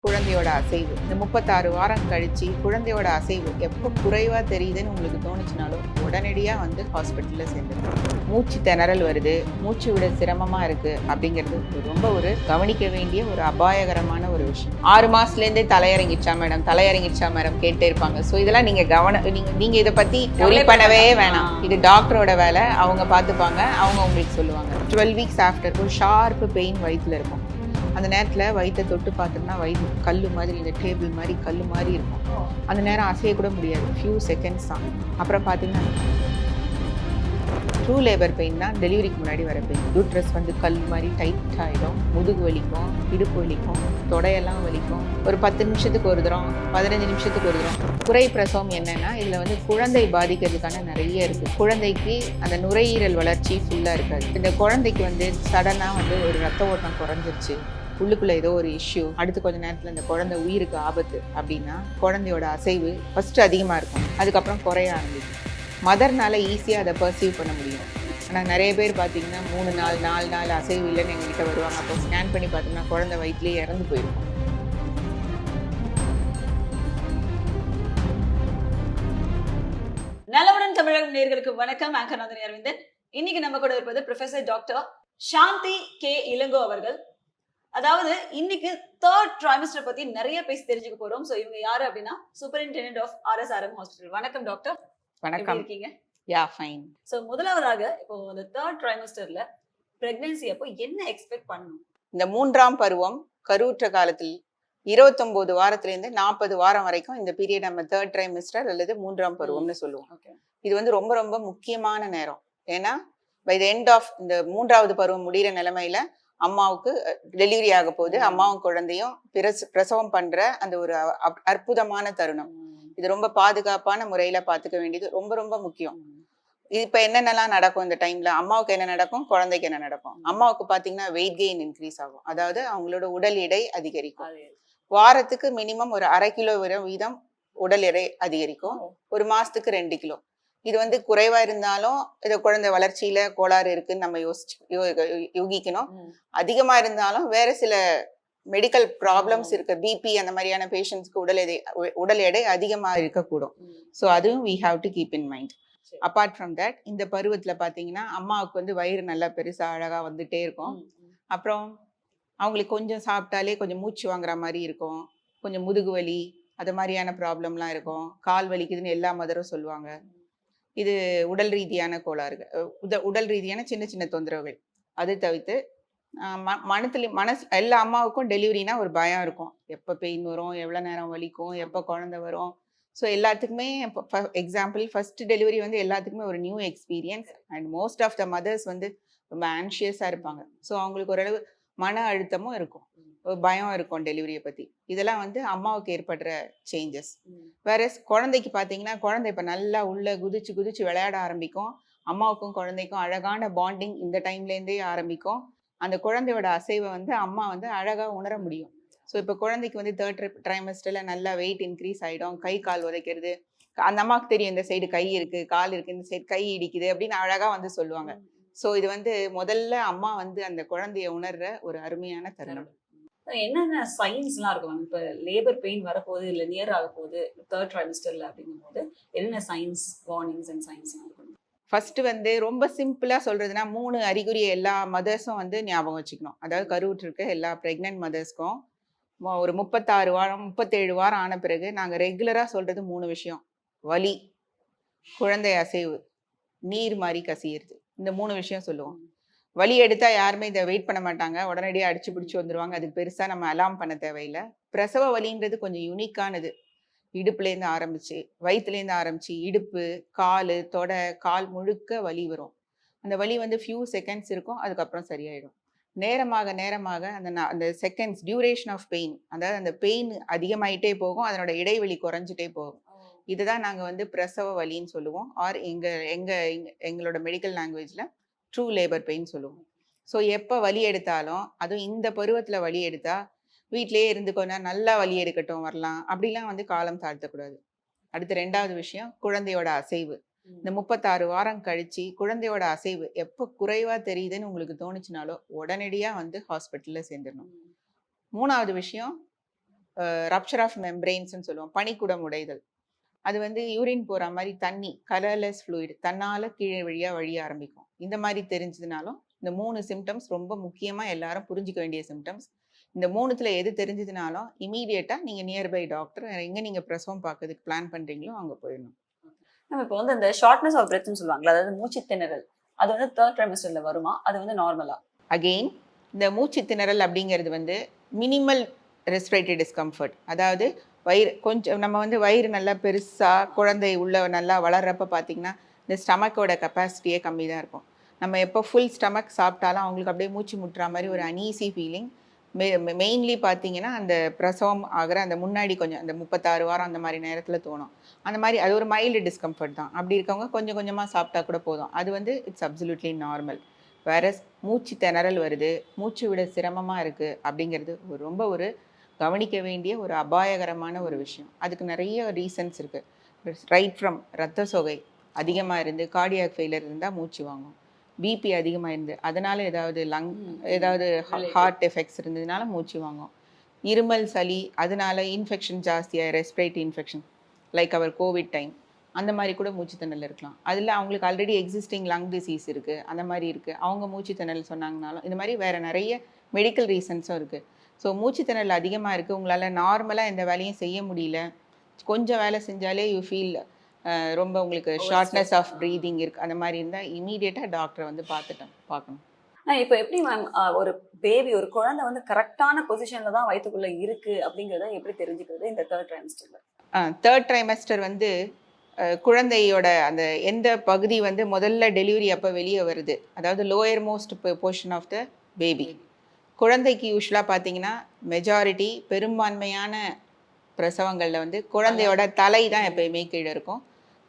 குழந்தையோட அசைவு இந்த 36 வாரம் கழிச்சு குழந்தையோட அசைவு எப்போ குறைவா தெரியுதுன்னு உங்களுக்கு தோணுச்சுனாலும் உடனடியாக வந்து ஹாஸ்பிட்டலில் சேர்ந்துருக்கணும். மூச்சு திணறல் வருது, மூச்சு விட சிரமமா இருக்கு அப்படிங்கிறது ரொம்ப ஒரு கவனிக்க வேண்டிய ஒரு அபாயகரமான ஒரு விஷயம். 6 மாசத்துலேருந்தே தலையிறங்கிடுச்சா மேடம் கேட்டே இருப்பாங்க. ஸோ இதெல்லாம் நீங்க இதை பத்தி ஒரி பண்ணவே வேணாம். இது டாக்டரோட வேலை, அவங்க பார்த்துப்பாங்க, அவங்க உங்களுக்கு சொல்லுவாங்க. 12 வீக்ஸ் ஆஃப்டர் ஒரு ஷார்ப்பு பெயின் வயிற்றுல இருக்கும். அந்த நேரத்தில் வயிற்றை தொட்டு பார்த்தோம்னா வயிறு கல் மாதிரி, இந்த டேபிள் மாதிரி கல் மாதிரி இருக்கும். அந்த நேரம் அசையக்கூட முடியாது, ஃபியூ செகண்ட்ஸ் தான். அப்புறம் பார்த்தீங்கன்னா ட்ரூ லேபர் பெயின் தான் டெலிவரிக்கு முன்னாடி வர பெயின். யூட்ரஸ் வந்து கல் மாதிரி டைட் ஆகிடும், முதுகு வலிக்கும், இடுப்பு வலிக்கும், தொடையெல்லாம் வலிக்கும். ஒரு 10 நிமிஷத்துக்கு ஒரு தரம், 15 நிமிஷத்துக்கு ஒரு தரம். குறை பிரசவம் என்னன்னா இதில் வந்து குழந்தை பாதிக்கிறதுக்கான நிறைய இருக்குது. குழந்தைக்கு அந்த நுரையீரல் வளர்ச்சி ஃபுல்லாக இருக்காது. இந்த குழந்தைக்கு வந்து சடனாக வந்து ஒரு ரத்த ஓட்டம் குறைஞ்சிருச்சு, உள்ளுக்குள்ள ஏதோ ஒரு இஷ்யூ, அடுத்து கொஞ்ச நேரத்தில் இந்த குழந்தை உயிருக்கு ஆபத்து அப்படின்னா குழந்தையோட அசைவு ஃபர்ஸ்ட் அதிகமாக இருக்கும், அதுக்கப்புறம் குறைய ஆரம்பிக்கும். மதர்னால ஈஸியாக அதை பர்சீவ் பண்ண முடியும். ஆனால் நிறைய பேர் பார்த்தீங்கன்னா 3 நாள் 4 நாள் அசைவு இல்லைன்னு எங்ககிட்ட வருவாங்க. அப்போ ஸ்கேன் பண்ணி பார்த்தோம்னா குழந்தை வயிற்றுலேயே இறந்து போயிருக்கும். நலமுடன் தமிழகம் நேயர்களுக்கு வணக்கம். ஆங்கர் நந்தினி அரவிந்தன். இன்னைக்கு நம்ம கூட இருப்பது ப்ரொஃபசர் டாக்டர் சாந்தி கே இளங்கோ அவர்கள். அதாவது இன்னைக்கு 3rd ட்ரைமஸ்டர் பத்தி நிறைய பேசி தெரிஞ்சுக்க போறோம். சோ இவங்க யாரு அப்படின்னா சூப்பரிண்டெண்டன்ட் ஆஃப் RSRM ஹாஸ்பிட்டல். வணக்கம் டாக்டர். வணக்கம். இருக்கீங்க? Yeah fine. சோ முதலாவதாக இப்போ இந்த 3rd ட்ரைமஸ்டர்ல பிரெக்னன்சி அப்போ என்ன எக்ஸ்பெக்ட் பண்ணணும்? இந்த 3ஆம் பருவம் கருவுற்ற காலத்தில் 29 வாரத்திலேருந்து 40 வாரம் வரைக்கும் இந்த பீரியட் நம்ம 3rd ட்ரைமஸ்டர் அல்லது 3ஆம் பருவம்னு சொல்லுவோம். இது வந்து ரொம்ப ரொம்ப முக்கியமான நேரம். ஏன்னா பை த எண்ட் ஆஃப் இந்த 3ஆவது பருவம் முடிகிற நிலைமையில அம்மாவுக்கு டெலிவரி ஆக போகுது. அம்மாவும் குழந்தையும் பிரசவம் பண்ற அந்த ஒரு அற்புதமான தருணம். இது ரொம்ப பாதுகாப்பான முறையில பாத்துக்க வேண்டியது ரொம்ப ரொம்ப முக்கியம். இப்ப என்னென்னலாம் நடக்கும் இந்த டைம்ல? அம்மாவுக்கு என்ன நடக்கும், குழந்தைக்கு என்ன நடக்கும்? அம்மாவுக்கு பாத்தீங்கன்னா வெயிட் கெயின் இன்க்ரீஸ் ஆகும், அதாவது அவங்களோட உடல் எடை அதிகரிக்கும். வாரத்துக்கு மினிமம் ஒரு 1/2 கிலோ வீதம் உடல் எடை அதிகரிக்கும். ஒரு மாசத்துக்கு 2 கிலோ. இது வந்து குறைவா இருந்தாலும் இதை குழந்தை வளர்ச்சியில கோளாறு இருக்குன்னு நம்ம யூகிக்கணும். அதிகமா இருந்தாலும் வேற சில மெடிக்கல் ப்ராப்ளம்ஸ் இருக்கு, பிபி அந்த மாதிரியான பேஷண்ட்ஸ்க்கு உடல் எடை அதிகமா இருக்கக்கூடும். ஸோ அதுவும் we have to keep in mind. Apart from that இந்த பருவத்துல பாத்தீங்கன்னா அம்மாவுக்கு வந்து வயிறு நல்லா பெருசா அழகா வந்துட்டே இருக்கும். அப்புறம் அவங்களுக்கு கொஞ்சம் சாப்பிட்டாலே கொஞ்சம் மூச்சு வாங்குற மாதிரி இருக்கும், கொஞ்சம் முதுகு வலி அது மாதிரியான ப்ராப்ளம்லாம் இருக்கும், கால் வலிக்குதுன்னு எல்லா மதரும் சொல்லுவாங்க. இது உடல் ரீதியான கோளாறுகள், உடல் ரீதியான சின்ன சின்ன தொந்தரவுகள். அது தவிர்த்து மனசு எல்லா அம்மாவுக்கும் டெலிவரினா ஒரு பயம் இருக்கும். எப்போ பெயின் வரும், எவ்வளோ நேரம் வலிக்கும், எப்போ குழந்தை வரும். ஸோ எல்லாத்துக்குமே எக்ஸாம்பிள் ஃபர்ஸ்ட் டெலிவரி வந்து எல்லாத்துக்குமே ஒரு new experience. And most of the mothers வந்து ரொம்ப ஆன்ஷியஸாக இருப்பாங்க. ஸோ அவங்களுக்கு ஓரளவு மன அழுத்தமும் இருக்கும், ஒரு பயம் இருக்கும் டெலிவரியை பற்றி. இதெல்லாம் வந்து அம்மாவுக்கு ஏற்படுற சேஞ்சஸ். வேற குழந்தைக்கு பார்த்தீங்கன்னா குழந்தை இப்போ நல்லா உள்ள குதிச்சு குதிச்சு விளையாட ஆரம்பிக்கும். அம்மாவுக்கும் குழந்தைக்கும் அழகான பாண்டிங் இந்த டைம்லேருந்தே ஆரம்பிக்கும். அந்த குழந்தையோட அசைவை வந்து அம்மா வந்து அழகா உணர முடியும். ஸோ இப்போ குழந்தைக்கு வந்து 3rd ட்ரைமஸ்டர்ல நல்லா வெயிட் இன்க்ரீஸ் ஆகிடும், கை கால் உதைக்கிறது, அந்த அம்மாவுக்கு தெரியும் இந்த சைடு கை இருக்கு, கால் இருக்கு, இந்த சைடு கை இடிக்குது அப்படின்னு அழகா வந்து சொல்லுவாங்க. ஸோ இது வந்து முதல்ல அம்மா வந்து அந்த குழந்தைய உணர்ற ஒரு அருமையான தருணம். என்னென்ன சைன்ஸ்லாம் இருக்கும்? இப்போ லேபர் பெயின் வரப்போகுது இல்லை நியர் ஆக போகுது 3rd ட்ரைமஸ்டர்ல அப்படிங்கும் போது என்னென்ன சைன்ஸ், வார்னிங்ஸ் அண்ட் சைன்ஸ்லாம் இருக்கும்? ஃபர்ஸ்ட் வந்து ரொம்ப சிம்பிளா சொல்றதுன்னா 3 அறிகுறியை எல்லா மதர்ஸும் வந்து ஞாபகம் வச்சுக்கணும். அதாவது கருவுற்று இருக்க எல்லா பிரெக்னன்ட் மதர்ஸ்க்கும் ஒரு 36 வாரம் 37 வாரம் ஆன பிறகு நாங்கள் ரெகுலரா சொல்றது 3 விஷயம்: வலி, குழந்தை அசைவு, நீர் மாதிரி கசியிறது. இந்த 3 விஷயம் சொல்லுவோம். வலி எடுத்தா யாருமே இதை வெயிட் பண்ண மாட்டாங்க, உடனடியாக அடிச்சு பிடிச்சி வந்துருவாங்க. அதுக்கு பெருசா நம்ம அலாம் பண்ண தேவையில்லை. பிரசவ வலின்றது கொஞ்சம் யூனிக்கானது. இடுப்புலேருந்து ஆரம்பிச்சு வயிற்றுலேருந்து ஆரம்பிச்சு இடுப்பு, கால், தொடை, கால் முழுக்க வலி வரும். அந்த வலி வந்து ஃபியூ செகண்ட்ஸ் இருக்கும், அதுக்கப்புறம் சரியாயிடும். நேரமாக நேரமாக அந்த செகண்ட்ஸ் டியூரேஷன் ஆஃப் பெயின், அதாவது அந்த பெயின் அதிகமாயிட்டே போகும், அதனோட இடைவெளி குறைஞ்சிட்டே போகும். இதுதான் நாங்கள் வந்து பிரசவ வலின்னு சொல்லுவோம். ஆர் எங்களோட மெடிக்கல் லாங்குவேஜில் ட்ரூ லேபர் பெயின் சொல்லுவோம். ஸோ எப்போ வலி எடுத்தாலும், அதுவும் இந்த பருவத்தில் வலி எடுத்தா வீட்டிலேயே இருந்துக்கோனா நல்லா வலி எடுக்கட்டும் வரலாம் அப்படிலாம் வந்து காலம் தாழ்த்தக்கூடாது. அடுத்து 2வது விஷயம் குழந்தையோட அசைவு. இந்த 36 வாரம் கழிச்சு குழந்தையோட அசைவு எப்போ குறைவா தெரியுதுன்னு உங்களுக்கு தோணுச்சுனாலோ உடனடியாக வந்து ஹாஸ்பிட்டலில் சேர்ந்துடணும். 3வது விஷயம் ரப்சர் ஆஃப் மெம்பரெயின்ஸ்னு சொல்லுவோம், பனிக்குடம் உடைதல். அது வந்து யூரின் போற மாதிரி தண்ணி கலர்லெஸ் ஃப்ளூயிட் தன்னால கீழே வழிய ஆரம்பிக்கும். இந்த மாதிரி தெரிஞ்சதுனாலும் இந்த 3 சிம்டம்ஸ் ரொம்ப முக்கியமா எல்லாரும் புரிஞ்சுக்க வேண்டிய சிம்டம்ஸ். இந்த 3த்துல எது தெரிஞ்சதுனாலும் இமீடியட்டா நீங்க நியர்பை டாக்டர் எங்க நீங்க பிரசவம் பார்க்கறதுக்கு பிளான் பண்றீங்களோ அங்க போயிடணும். நம்ம இப்போ வந்து இந்த ஷார்ட்னஸ் ஆஃப் பிரெத்னு சொல்லுவாங்களா, அதாவது மூச்சு திணறல், அது வந்து 3rd ட்ரைமஸ்டர்ல வருமா, அது வந்து நார்மலா? அகெயின் இந்த மூச்சு திணறல் அப்படிங்கிறது வந்து மினிமல் ரெஸ்பிரேட்டரி டிஸ்கம்ஃபர்ட். அதாவது வயிறு கொஞ்சம் நம்ம வந்து வயிறு நல்லா பெருசாக குழந்தை உள்ள நல்லா வளர்றப்ப பார்த்தீங்கன்னா இந்த ஸ்டமக்கோட கெப்பாசிட்டியே கம்மி தான் இருக்கும். நம்ம எப்போ ஃபுல் ஸ்டமக் சாப்பிட்டாலும் அவங்களுக்கு அப்படியே மூச்சு முட்டுற மாதிரி ஒரு அன்ஈஸி ஃபீலிங். மெயின்லி பார்த்தீங்கன்னா அந்த பிரசவம் ஆகிற அந்த முன்னாடி கொஞ்சம் அந்த 36 வாரம் அந்த மாதிரி நேரத்தில் தோணும். அந்த மாதிரி அது ஒரு மைல்டு டிஸ்கம்ஃபர்ட் தான். அப்படி இருக்கவங்க கொஞ்சம் கொஞ்சமாக சாப்பிட்டா கூட போதும். அது வந்து இட்ஸ் அப்சல்யூட்லி நார்மல். வேற மூச்சு திணறல் வருது, மூச்சு விட சிரமமாக இருக்குது அப்படிங்கிறது ரொம்ப கவனிக்க வேண்டிய ஒரு அபாயகரமான ஒரு விஷயம். அதுக்கு நிறைய ரீசன்ஸ் இருக்குது. ரைட் ஃப்ரம் ரத்த சோகை அதிகமாக இருந்து கார்டியாக் ஃபெயிலியர் இருந்தால் மூச்சு வாங்கும், பிபி அதிகமாக இருந்து அதனால் ஏதாவது ஏதாவது ஹார்ட் எஃபெக்ட்ஸ் இருந்ததுனால மூச்சு வாங்கும், இருமல் சளி அதனால இன்ஃபெக்ஷன் ஜாஸ்தியாக ரெஸ்பிரேட்டரி இன்ஃபெக்ஷன் லைக் அவர் கோவிட் டைம் அந்த மாதிரி கூட மூச்சு திணறல் இருக்கலாம். அதில் அவங்களுக்கு ஆல்ரெடி எக்ஸிஸ்டிங் லங் டிசீஸ் இருக்குது, அந்த மாதிரி இருக்குது, அவங்க மூச்சு திணறல் சொன்னாங்கனாலும் இந்த மாதிரி வேறு நிறைய மெடிக்கல் ரீசன்ஸும் இருக்குது. ஸோ மூச்சு திணறல் அதிகமாக இருக்குது, உங்களால் நார்மலாக எந்த வேலையும் செய்ய முடியல, கொஞ்சம் வேலை செஞ்சாலே யூ ஃபீல் ரொம்ப உங்களுக்கு ஷார்ட்னஸ் ஆஃப் ப்ரீதிங் இருக்குது, அந்த மாதிரி இருந்தால் இமீடியட்டாக டாக்டரை வந்து பார்க்கணும். இப்போ எப்படி மேம் ஒரு பேபி, ஒரு குழந்தை வந்து கரெக்டான பொசிஷன்ல தான் வயிற்றுக்குள்ள இருக்கு அப்படிங்கிறத எப்படி தெரிஞ்சுக்கிறது இந்த 3rd ட்ரைமஸ்டர்ல? 3rd ட்ரைமஸ்டர் வந்து குழந்தையோட அந்த எந்த பகுதி வந்து முதல்ல டெலிவரி அப்போ வெளியே வருது, அதாவது lower most portion of the baby. குழந்தைக்கு யூஸ்வலாக பார்த்தீங்கன்னா மெஜாரிட்டி பெரும்பான்மையான பிரசவங்களில் வந்து குழந்தையோட தலை தான் எப்பயுமே கீழே இருக்கும்.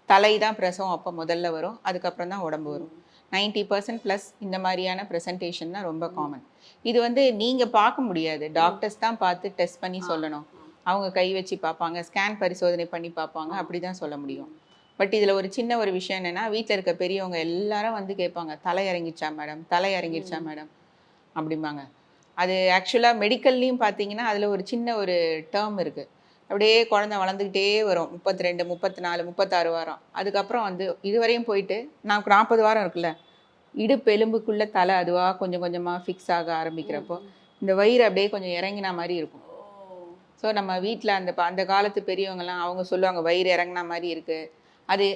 தலை தான் பிரசவம் அப்போ முதல்ல வரும், அதுக்கப்புறம் தான் உடம்பு வரும். 90% ப்ளஸ் இந்த மாதிரியான ப்ரெசன்டேஷன் தான் ரொம்ப காமன். இது வந்து நீங்கள் பார்க்க முடியாது, டாக்டர்ஸ் தான் பார்த்து டெஸ்ட் பண்ணி சொல்லணும். அவங்க கை வச்சு பார்ப்பாங்க, ஸ்கேன் பரிசோதனை பண்ணி பார்ப்பாங்க, அப்படி தான் சொல்ல முடியும். பட் இதில் ஒரு சின்ன ஒரு விஷயம் என்னென்னா, வீட்டில் இருக்க பெரியவங்க எல்லாரும் வந்து கேட்பாங்க, தலை இறங்கிடுச்சா மேடம், தலை இறங்கிடுச்சா மேடம் அப்படிம்பாங்க. அது ஆக்சுவலாக மெடிக்கல்லையும் பார்த்தீங்கன்னா அதில் ஒரு சின்ன ஒரு டேர்ம் இருக்குது. அப்படியே குழந்தை வளர்ந்துக்கிட்டே வரும், 32 34 36 வாரம். அதுக்கப்புறம் வந்து இதுவரையும் போயிட்டு நமக்கு 40 வாரம் இருக்குல்ல, இடுப்பு எலும்புக்குள்ளே தலை அதுவாக கொஞ்சம் கொஞ்சமாக ஃபிக்ஸ் ஆக ஆரம்பிக்கிறப்போ இந்த வயிறு அப்படியே கொஞ்சம் இறங்கின மாதிரி இருக்கும். ஸோ நம்ம வீட்டில் அந்த காலத்து பெரியவங்கலாம் அவங்க சொல்லுவாங்க வயிறு இறங்கின மாதிரி இருக்குது. அது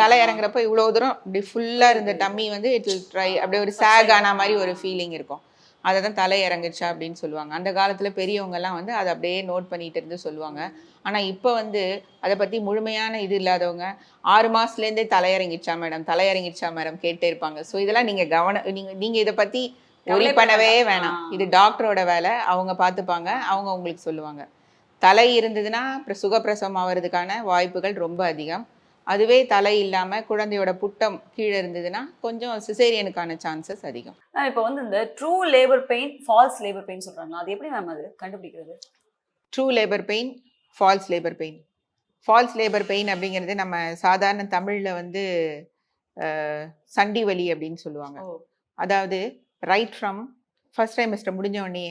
தலை இறங்குறப்ப இவ்வளோ தூரம் இப்படி ஃபுல்லாக இருந்த டம்மி வந்து இட் வில் ட்ரை அப்படியே ஒரு சேக் ஆன மாதிரி ஒரு ஃபீலிங் இருக்கும். அதை தான் தலை இறங்குச்சா அப்படின்னு சொல்லுவாங்க. அந்த காலத்தில் பெரியவங்கெல்லாம் வந்து அதை அப்படியே நோட் பண்ணிட்டு இருந்து சொல்லுவாங்க. ஆனால் இப்போ வந்து அதை பற்றி முழுமையான இது இல்லாதவங்க 6 மாதத்துலேருந்தே தலை இறங்கிடுச்சா மேடம் கேட்டே இருப்பாங்க. ஸோ இதெல்லாம் நீங்கள் நீங்கள் இதை பற்றி ஒரி பண்ணவே வேணாம். இது டாக்டரோட வேலை, அவங்க பார்த்துப்பாங்க, அவங்க உங்களுக்கு சொல்லுவாங்க. தலை இருந்ததுன்னா அப்புறம் சுகப்பிரசவம் ஆகிறதுக்கான வாய்ப்புகள் ரொம்ப அதிகம். அதுவே தலை இல்லாமல் குழந்தையோட புட்டம் கீழே இருந்ததுன்னா கொஞ்சம் சிசேரியனுக்கான சான்சஸ் அதிகம். இப்போ வந்து இந்த true labour pain, false labour pain சொல்கிறாங்களா, அது எப்படி மேம் அது கண்டுபிடிக்கிறது? True labour pain, false labour pain. False labour pain அப்படிங்கிறது நம்ம சாதாரண தமிழில் வந்து சண்டி வலி அப்படின்னு சொல்லுவாங்க. அதாவது ரைட் ஃப்ரம் ஃபர்ஸ்ட் ட்ரைமஸ்டர் முடிஞ்ச உடனே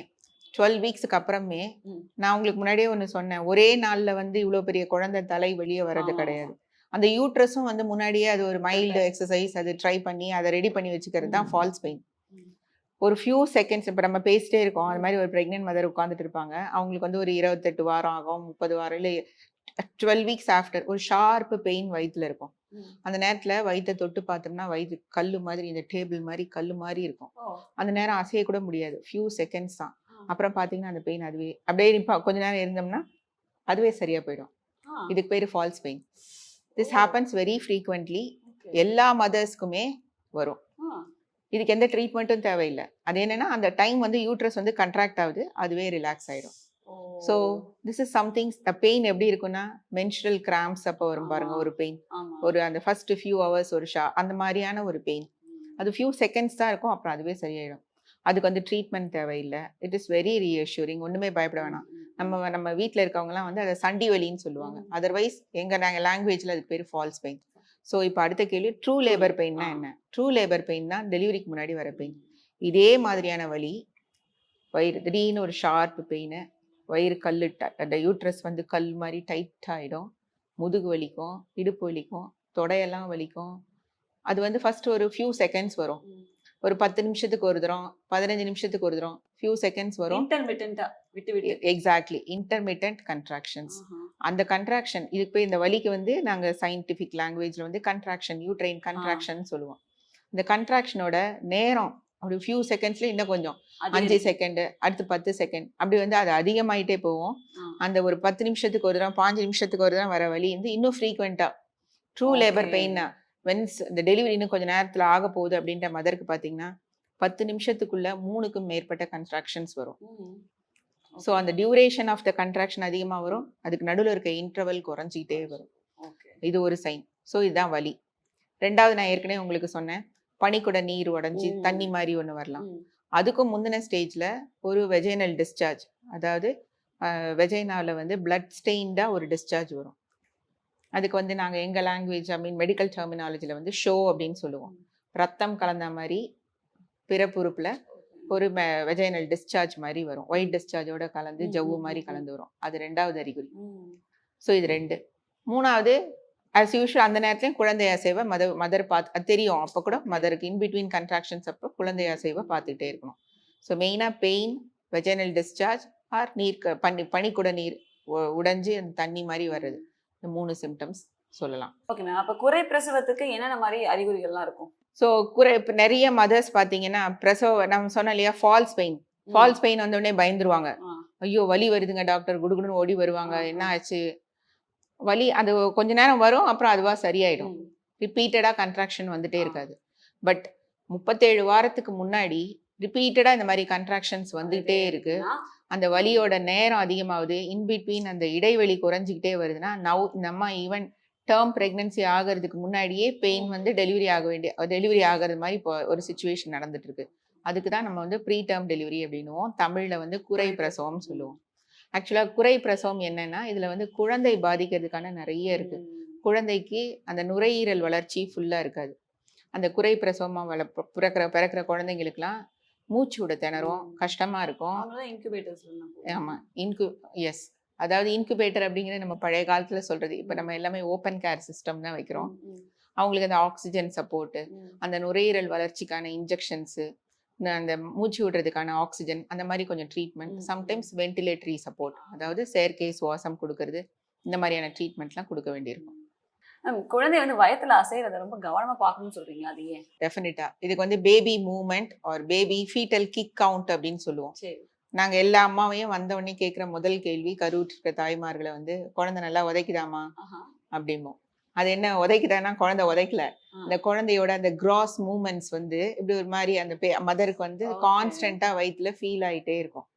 12 வீக்ஸுக்கு அப்புறமே, நான் உங்களுக்கு முன்னாடியே ஒன்று சொன்னேன், ஒரே நாளில் வந்து இவ்வளோ பெரிய குழந்தை தலை வெளியே வர்றது கிடையாது. அந்த யூட்ரஸும் வந்து முன்னாடியே அது ஒரு மைல்டு எக்ஸசைஸ் அது ட்ரை பண்ணி அதை ரெடி பண்ணி வச்சுக்கிறது தான் ஃபால்ஸ் பெயின். ஒரு ஃபியூ செகண்ட்ஸ் இப்போ நம்ம பேசிட்டே இருக்கோம், அது மாதிரி ஒரு ப்ரெக்னென்ட் மதர் உட்காந்துட்டு இருப்பாங்க, அவங்களுக்கு வந்து ஒரு 28 வாரம் ஆகும், 30 வாரம் இல்லை 12 வீக்ஸ் ஆஃப்டர் ஒரு ஷார்ப்பு பெயின் வயிற்றுல இருக்கும். அந்த நேரத்தில் வயிற்றை தொட்டு பார்த்தோம்னா வயிறு கல் மாதிரி, இந்த டேபிள் மாதிரி கல் மாதிரி இருக்கும். அந்த நேரம் அசைய கூட முடியாது, ஃபியூ செகண்ட்ஸ் தான். அப்புறம் பார்த்தீங்கன்னா அந்த பெயின் அதுவே அப்படியே கொஞ்ச நேரம் இருந்தோம்னா அதுவே சரியாக போயிடும். இதுக்கு பேர் false pain. This happens very frequently, எல்லா மதர்ஸ்க்குமே வரும். இதுக்கு எந்த ட்ரீட்மெண்ட்டும் தேவையில்லை. அது என்னன்னா அந்த டைம் வந்து யூட்ரஸ் வந்து கண்ட்ராக்ட் ஆகுது, அதுவே ரிலாக்ஸ் ஆகிடும். So this is something. Pain எப்படி இருக்குன்னா மென்ஸ்ட்ரல் கிராம்ப்ஸ் அப்போ வரும் பாருங்க ஒரு பெயின், ஒரு அந்த ஃபர்ஸ்ட் ஃபியூ ஹவர்ஸ் ஒரு அந்த மாதிரியான ஒரு பெயின், அது ஃபியூ செகண்ட்ஸ் தான் இருக்கும், அப்புறம் அதுவே சரியாயிடும். அதுக்கு வந்து ட்ரீட்மெண்ட் தேவையில்லை. இட் இஸ் வெரி ரீஅஷ்யூரிங், ஒன்றுமே பயப்பட வேணாம். நம்ம வீட்டில் இருக்கவங்கலாம் வந்து அதை சண்டி வலின்னு சொல்லுவாங்க. அதர்வைஸ் நாங்கள் லாங்குவேஜில் அதுக்கு பேர் ஃபால்ஸ் பெயின். ஸோ இப்போ அடுத்த கேள்வி, ட்ரூ லேபர் பெயின்னா என்ன? ட்ரூ லேபர் பெயின் தான் டெலிவரிக்கு முன்னாடி வர பெயின். இதே மாதிரியான வலி, வயிறு திடீர்னு ஒரு ஷார்ப் பெயின், வயிறு கல்லு அந்த யூட்ரஸ் வந்து கல் மாதிரி டைட் ஆகிடும், முதுகு வலிக்கும், இடுப்பு வலிக்கும், தொடையெல்லாம் வலிக்கும். அது வந்து ஃபர்ஸ்ட் ஒரு ஃபியூ செகண்ட்ஸ் வரும், ஒரு 10 நிமிஷத்துக்கு ஒரு தரம், 15 நிமிஷத்துக்கு ஒரு தரம், ஃபியூ செகண்ட்ஸ் வரும். இன்டர்மிட்டன்ட்டா விட்டு விட்டு. Exactly, intermittent contractions. அந்த கன்ட்ராக்ஷன் இதுக்கு இந்த வலிக்கு வந்து நாங்க சயின்டிஃபிக் லாங்குவேஜ்ல வந்து கன்ட்ராக்ஷன், யூட்ரைன் கன்ட்ராக்ஷன் சொல்லுவோம். இந்த கன்ட்ராக்ஷனோட நேரம் அப்படி ஃபியூ செகண்ட்ஸ்ல இன்னும் கொஞ்சம் 5 செகண்ட், அடுத்து 10 செகண்ட், அப்படி வந்து அது அதிகமாயிட்டே போகும். அந்த ஒரு 10 நிமிஷத்துக்கு ஒரு தரம், 5 நிமிஷத்துக்கு ஒரு தரம் வர வலி வந்து இன்னும் ஃப்ரீக்வெண்டா ட்ரூ லேபர் பெயின் வென்ஸ் இந்த டெலிவரி இன்னும் கொஞ்சம் நேரத்துல ஆக போகுது அப்படின்ற மதருக்கு பாத்தீங்கன்னா 10 நிமிஷத்துக்குள்ள 3க்கும் மேற்பட்ட கன்ட்ராக்ஷன்ஸ் வரும். ஸோ அந்த டியூரேஷன் ஆஃப் த கன்ட்ராக்ஷன் அதிகமா வரும், அதுக்கு நடுவில் இருக்க இன்டர்வல் குறைஞ்சிக்கிட்டே வரும். இது ஒரு சைன். ஸோ இதுதான் வலி. ரெண்டாவது நான் ஏற்கனவே உங்களுக்கு சொன்னேன், பனிக்குட நீர் உடைஞ்சி தண்ணி மாதிரி ஒன்று வரலாம். அதுக்கும் முந்தின ஸ்டேஜ்ல ஒரு வெஜைனல் டிஸ்சார்ஜ், அதாவது வெஜைனால வந்து பிளட் ஸ்டெயின்டா ஒரு டிஸ்சார்ஜ் வரும். அதுக்கு வந்து நாங்கள் எங்கள் லாங்குவேஜ் மெடிக்கல் டெர்மினாலஜியில் வந்து ஷோ அப்படின்னு சொல்லுவோம். ரத்தம் கலந்த மாதிரி பிறப்புறுப்பில் ஒரு வெஜைனல் டிஸ்சார்ஜ் மாதிரி வரும், ஒயிட் டிஸ்சார்ஜோட கலந்து ஜவ்வு மாதிரி கலந்து வரும். அது ரெண்டாவது அறிகுறி. ஸோ இது ரெண்டு. மூணாவது ஆஸ் யூஷுவல் அந்த நேரத்துலையும் குழந்தை அசைவை மதர் பார்த்து, அது தெரியும் அப்போ கூட மதருக்கு இன்பிட்வீன் கன்ட்ராக்ஷன்ஸ் அப்போ குழந்தை அசைவை பார்த்துட்டே இருக்கணும். ஸோ மெயினாக பெயின், வெஜைனல் டிஸ்சார்ஜ் ஆர் நீர் பனிக்குட நீர் உடைஞ்சு அந்த தண்ணி மாதிரி வர்றது, இந்த 3 சிம்டம்ஸ் சொல்லலாம். Okay ma'am. அப்போ குறை பிரசவத்துக்கு என்னென்ன மாதிரி அறிகுறிகள்லாம் இருக்கும்? ஸோ இப்போ நிறைய மதர்ஸ் பார்த்தீங்கன்னா நம்ம சொன்னோம் இல்லையா, ஃபால்ஸ் பெயின் வந்தோடனே பயந்துருவாங்க. ஐயோ வலி வருதுங்க டாக்டர், குடுகுடுன்னு ஓடி வருவாங்க, என்ன ஆச்சு வலி. அது கொஞ்ச நேரம் வரும், அப்புறம் அதுவா சரியாயிடும். ரிப்பீட்டடா கன்ட்ராக்ஷன் வந்துட்டே இருக்காது. பட் 37 வாரத்துக்கு முன்னாடி ரிப்பீட்டடா இந்த மாதிரி கன்ட்ராக்ஷன்ஸ் வந்துகிட்டே இருக்கு, அந்த வலியோட நேரம் அதிகமாகுது, இன்பிட்வீன் அந்த இடைவெளி குறைஞ்சிக்கிட்டே வருதுன்னா நம்ம ஈவன் டேர்ம் பிரெக்னன்சி ஆகிறதுக்கு முன்னாடியே பெயின் வந்து டெலிவரி ஆகிறது மாதிரி இப்போ ஒரு சுச்சுவேஷன் நடந்துட்டு இருக்கு. அதுக்கு தான் நம்ம வந்து ப்ரீ டேர்ம் டெலிவரி அப்படின்னுவோம், தமிழ்ல வந்து குறை பிரசவம் சொல்லுவோம். ஆக்சுவலாக குறை பிரசவம் என்னன்னா, இதுல வந்து குழந்தை பாதிக்கிறதுக்கான நிறைய இருக்கு. குழந்தைக்கு அந்த நுரையீரல் வளர்ச்சி ஃபுல்லா இருக்காது. அந்த குறை பிரசவமா பிறக்கிற குழந்தைங்களுக்குலாம் மூச்சு விட திணறும், கஷ்டமா இருக்கும். ஆமா, எஸ், அதாவது இன்குபேட்டர் அப்படிங்கிறது நம்ம பழைய காலத்துல சொல்றது. இப்ப நம்ம எல்லாமே ஓப்பன் கேர் சிஸ்டம் தான் வைக்கிறோம். அவங்களுக்கு அந்த ஆக்சிஜன் சப்போர்ட், அந்த நுரையீரல் வளர்ச்சிக்கான இன்ஜெக்ஷன்ஸ், அந்த மூச்சு விடுறதுக்கான ஆக்சிஜன், அந்த மாதிரி கொஞ்சம் ட்ரீட்மெண்ட், சம்டைம்ஸ் வென்டிலேட்டரி சப்போர்ட், அதாவது செயற்கை சுவாசம் கொடுக்கறது, இந்த மாதிரியான ட்ரீட்மெண்ட்லாம் கொடுக்க வேண்டியிருக்கும். குழந்தை வந்து வயத்துல அசைறத ரொம்ப கவனமா பார்க்கணும்னு சொல்றீங்க, அது ஏன்? டெஃபினட்டா இதுக்கு வந்து baby movement or baby foetal kick count அப்படின்னு சொல்லுவோம். நாங்க எல்லா அம்மாவையும் வந்த உடனே கேட்கிற முதல் கேள்வி, கருவுற்ற தாய்மார்களை வந்து குழந்தை நல்லா உதைக்குதாமா அப்படிம்போம். அது என்ன உதைக்குதானா, குழந்தை உதைக்கல, இந்த குழந்தையோட அந்த கிராஸ் மூவ்மெண்ட்ஸ் வந்து இப்படி ஒரு மாதிரி அந்த மதருக்கு வந்து கான்ஸ்டன்டா வயிற்றுல ஃபீல் ஆயிட்டே இருக்கும்.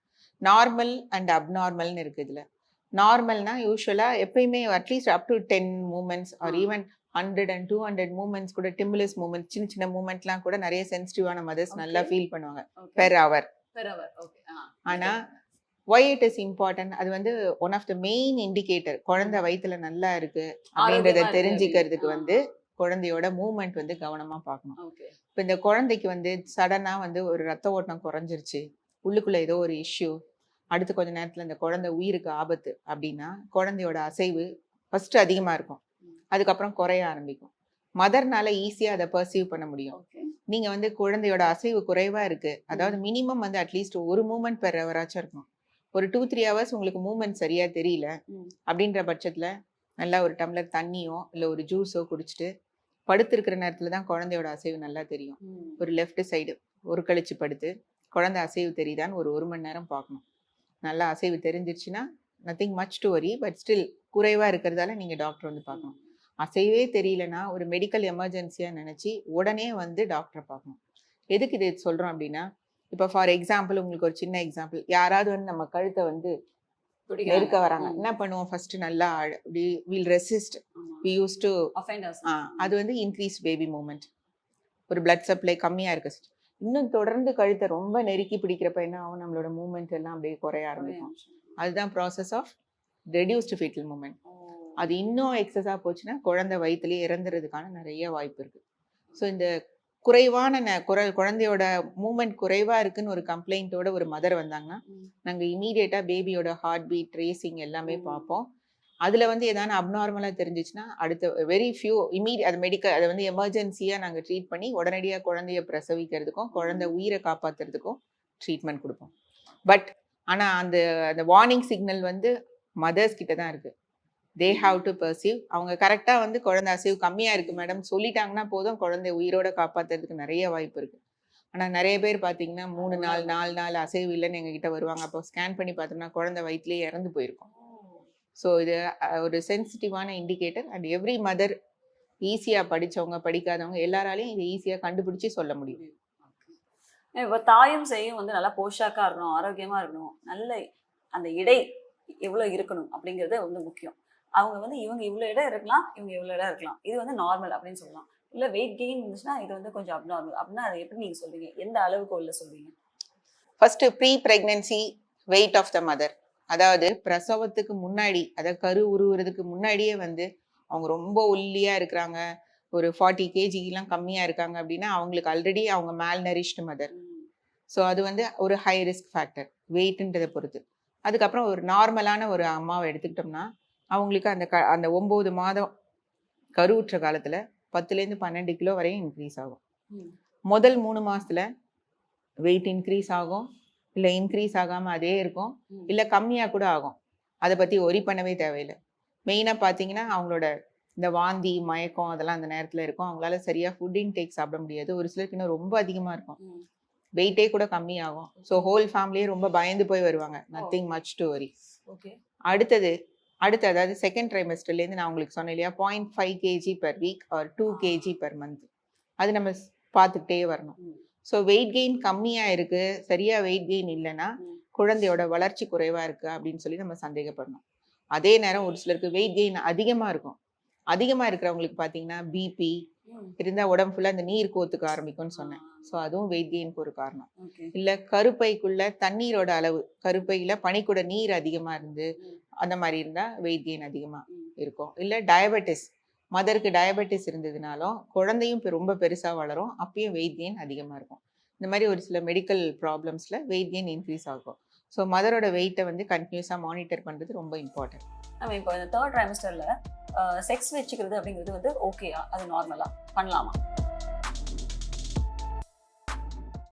நார்மல் அண்ட் அப்நார்மல்னு இருக்கு. இதுல நார்மல்னா யூஸ்வலா எப்பயுமே at least up to 10 moments R even 100 and 200 moments கூட, டிம்புலஸ் மூமெண்ட், சின்ன சின்ன மூமெண்ட்லாம் கூட நிறைய சென்சிட்டிவான மதர்ஸ் நல்லா ஃபீல் பண்ணுவாங்க பெர் அவர். ஆனா why it is important, அது வந்து one of the main indicator குழந்தை வயிற்றுல நல்லா இருக்கு அப்படின்றத தெரிஞ்சுக்கிறதுக்கு வந்து குழந்தையோட மூவ்மெண்ட் வந்து கவனமா பார்க்கணும். இப்போ இந்த குழந்தைக்கு வந்து சடனா வந்து ஒரு ரத்த ஓட்டம் குறைஞ்சிருச்சு, உள்ளுக்குள்ள ஏதோ ஒரு இஷ்யூ, அடுத்து கொஞ்ச நேரத்துல இந்த குழந்தை உயிருக்கு ஆபத்து அப்படின்னா குழந்தையோட அசைவு ஃபர்ஸ்ட் அதிகமா இருக்கும், அதுக்கப்புறம் குறைய ஆரம்பிக்கும். மதர்னால ஈஸியா அதை பர்சீவ் பண்ண முடியும். நீங்க வந்து குழந்தையோட அசைவு குறைவா இருக்கு, அதாவது மினிமம் வந்து அட்லீஸ்ட் ஒரு மூமெண்ட் பெர் ஹவராச்சும் இருக்கும். ஒரு 2-3 ஹவர்ஸ் உங்களுக்கு மூவ்மெண்ட் சரியா தெரியல அப்படின்ற பட்சத்துல நல்லா ஒரு டம்ளர் தண்ணியோ இல்ல ஒரு ஜூஸோ குடிச்சிட்டு படுத்திருக்கிற நேரத்துல தான் குழந்தையோட அசைவு நல்லா தெரியும். ஒரு லெஃப்ட் சைடு ஒரு கழிச்சு படுத்து குழந்தை அசைவு தெரியுதான்னு ஒரு 1 மணி நேரம் பார்க்கணும். நல்லா அசைவு தெரிஞ்சிருச்சுன்னா nothing much to worry, but still குறைவா இருக்கிறதால நீங்க டாக்டர் வந்து பார்க்கணும். அசைவே தெரியலன்னா ஒரு மெடிக்கல் எமர்ஜென்சியா நினைச்சு உடனே வந்து டாக்டரை பார்க்கணும். எதுக்கு இது சொல்றோம் அப்படின்னா, இப்போ ஃபார் எக்ஸாம்பிள் உங்களுக்கு ஒரு சின்ன எக்ஸாம்பிள், யாராவது வந்து நம்ம கழுத்தை வந்து நெருக்க வராங்க, என்ன பண்ணுவோம், ஃபர்ஸ்ட் நல்லா will resist, we use to அது வந்து இன்க்ரீஸ் பேபி மூமெண்ட், ஒரு பிளட் சப்ளை கம்மியா இருக்கு. இன்னும் தொடர்ந்து கழுத்தை ரொம்ப நெருக்கி பிடிக்கிறப்ப என்ன ஆகும், நம்மளோட மூமெண்ட் எல்லாம் அப்படியே குறைய ஆரம்பிக்கும். அதுதான் process of reduced foetal movement. அது இன்னும் எக்ஸஸா போச்சுன்னா குழந்தை வயிற்றுலேயே இறந்துறதுக்கான நிறைய வாய்ப்பு இருக்கு. ஸோ இந்த குறைவான குழந்தையோட மூமெண்ட் குறைவா இருக்குன்னு ஒரு கம்ப்ளைண்ட்டோட ஒரு மதர் வந்தாங்கன்னா நாங்க இமீடியட்டா பேபியோட ஹார்ட் பீட் ட்ரேசிங் எல்லாமே பார்ப்போம். அதுல வந்து ஏதாவது அப்நார்மலா தெரிஞ்சிச்சுன்னா அடுத்த வெரி ஃபியூ அது மெடிக்கல் அதை வந்து எமர்ஜென்சியா நாங்க ட்ரீட் பண்ணி உடனடியாக குழந்தைய பிரசவிக்கிறதுக்கும் குழந்தை உயிரை காப்பாத்துறதுக்கும் ட்ரீட்மெண்ட் கொடுப்போம். பட் ஆனா அந்த அந்த வார்னிங் சிக்னல் வந்து மதர்ஸ் கிட்ட தான் இருக்கு. They have to perceive. அவங்க கரெக்டா வந்து குழந்தை அசைவு கம்மியா இருக்கு மேடம் சொல்லிட்டாங்கன்னா போதும், குழந்தை உயிரோட காப்பாத்துறதுக்கு நிறைய வாய்ப்பு இருக்கு. ஆனா நிறைய பேர் பாத்தீங்கன்னா 3 நாள் 4 நாள் அசைவு இல்லைன்னு எங்க கிட்ட வருவாங்க. அப்போ ஸ்கேன் பண்ணி பார்த்தோம்னா குழந்தை வயிற்றுலயே இறந்து போயிருக்கும். ஸோ இது ஒரு சென்சிட்டிவான இண்டிகேட்டர். அண்ட் எவ்ரி மதர், ஈஸியா படிச்சவங்க படிக்காதவங்க எல்லாராலையும் இதை ஈஸியா கண்டுபிடிச்சு சொல்ல முடியும். இப்போ தாயும் செய்யும் வந்து நல்லா போஷாக்கா இருக்கணும், ஆரோக்கியமா இருக்கணும், நல்ல அந்த இடை எவ்வளவு இருக்கணும் அப்படிங்கிறது வந்து முக்கியம். அவங்க வந்து இவங்க இவ்வளவு இடம் இருக்கலாம், இவங்க இவ்வளவு இடம் இருக்கலாம், இது வந்து நார்மல் அப்படின்னு சொல்லலாம். இல்ல வெயிட் கெயின் இருந்துச்சுன்னா இது வந்து கொஞ்சம் அப்நார்மல் அப்படின்னா அதை எப்படி நீங்க சொல்றீங்க, எந்த அளவுக்கு உள்ள சொல்றீங்க? First pre pregnancy weight of the mother, அதாவது பிரசவத்துக்கு முன்னாடி, அதாவது கரு உருவுறதுக்கு முன்னாடியே வந்து அவங்க ரொம்ப ஒல்லியா இருக்கிறாங்க, ஒரு 40 kgலாம் கம்மியா இருக்காங்க அப்படின்னா அவங்களுக்கு ஆல்ரெடி அவங்க மேல் நரிஷ்டு மதர். ஸோ அது வந்து ஒரு ஹை ரிஸ்க் ஃபேக்டர் வெயிட்ன்றதை பொறுத்து. அதுக்கப்புறம் ஒரு நார்மலான ஒரு அம்மாவை எடுத்துக்கிட்டோம்னா அவங்களுக்கு அந்த 9 மாதம் கருவுற்ற காலத்துல 10லேருந்து 12 கிலோ வரையும் இன்க்ரீஸ் ஆகும். முதல் 3 மாசத்துல வெயிட் இன்க்ரீஸ் ஆகும், இல்லை இன்க்ரீஸ் ஆகாம அதே இருக்கும், இல்லை கம்மியா கூட ஆகும். அதை பத்தி ஒரி பண்ணவே தேவையில்லை. மெயினா பாத்தீங்கன்னா அவங்களோட இந்த வாந்தி மயக்கம் அதெல்லாம் அந்த நேரத்துல இருக்கும். அவங்களால சரியா ஃபுட் இன்டேக் சாப்பிட முடியாது. ஒரு சிலருக்கு இன்னும் ரொம்ப அதிகமா இருக்கும், வெயிட்டே கூட கம்மி ஆகும். ஸோ ஹோல் ஃபேமிலியே ரொம்ப பயந்து போய் வருவாங்க. நத்திங் மச் டு வரி. அடுத்து அதாவது செகண்ட் ட்ரைமஸ்டர்லேருந்து நான் உங்களுக்கு சொன்னேன் இல்லையா, 0.5 kg per week or 2 kg per month. அது நம்ம பார்த்துக்கிட்டே வரணும். ஸோ வெயிட் கெயின் கம்மியா இருக்கு, சரியா வெயிட் கெயின் இல்லைன்னா குழந்தையோட வளர்ச்சி குறைவா இருக்கு அப்படின்னு சொல்லி நம்ம சந்தேகப்படணும். அதே நேரம் ஒரு சிலருக்கு வெயிட் கெயின் அதிகமா இருக்கும். அதிகமா இருக்கிறவங்களுக்கு பார்த்தீங்கன்னா பிபி இருந்தா உடம்பு ஃபுல்லா இந்த நீர் கோத்துக்க ஆரம்பிக்கும்னு சொன்னேன். ஸோ அதுவும் வெயிட் கெயினுக்கு ஒரு காரணம். இல்ல கருப்பைக்குள்ள தண்ணீரோட அளவு, கருப்பையில பனிக்கூட நீர் அதிகமா இருந்து அந்த மாதிரி இருந்தா வெயிட் கெயின் அதிகமா இருக்கும். இல்ல டயபெட்டிஸ், மதருக்கு டயபெட்டிஸ் இருந்ததுனாலும் குழந்தையும் ரொம்ப பெருசா வளரும், அப்பயும் வெயிட் கெயின் அதிகமா இருக்கும். இந்த மாதிரி ஒரு சில மெடிக்கல் ப்ராப்ளம்ஸ்ல வெயிட் கெயின் இன்க்ரீஸ் ஆகும். ஸோ மதரோட வெயிட்டை வந்து கண்டினியூஸா மானிட்டர் பண்றது ரொம்ப இம்பார்ட்டன்ட். நம்ம இப்போ இந்த தேர்ட் ட்ரைமஸ்டர்ல செக்ஸ் வச்சுக்கிறது அப்படிங்கிறது வந்து ஓகேயா, அது நார்மலா பண்ணலாமா?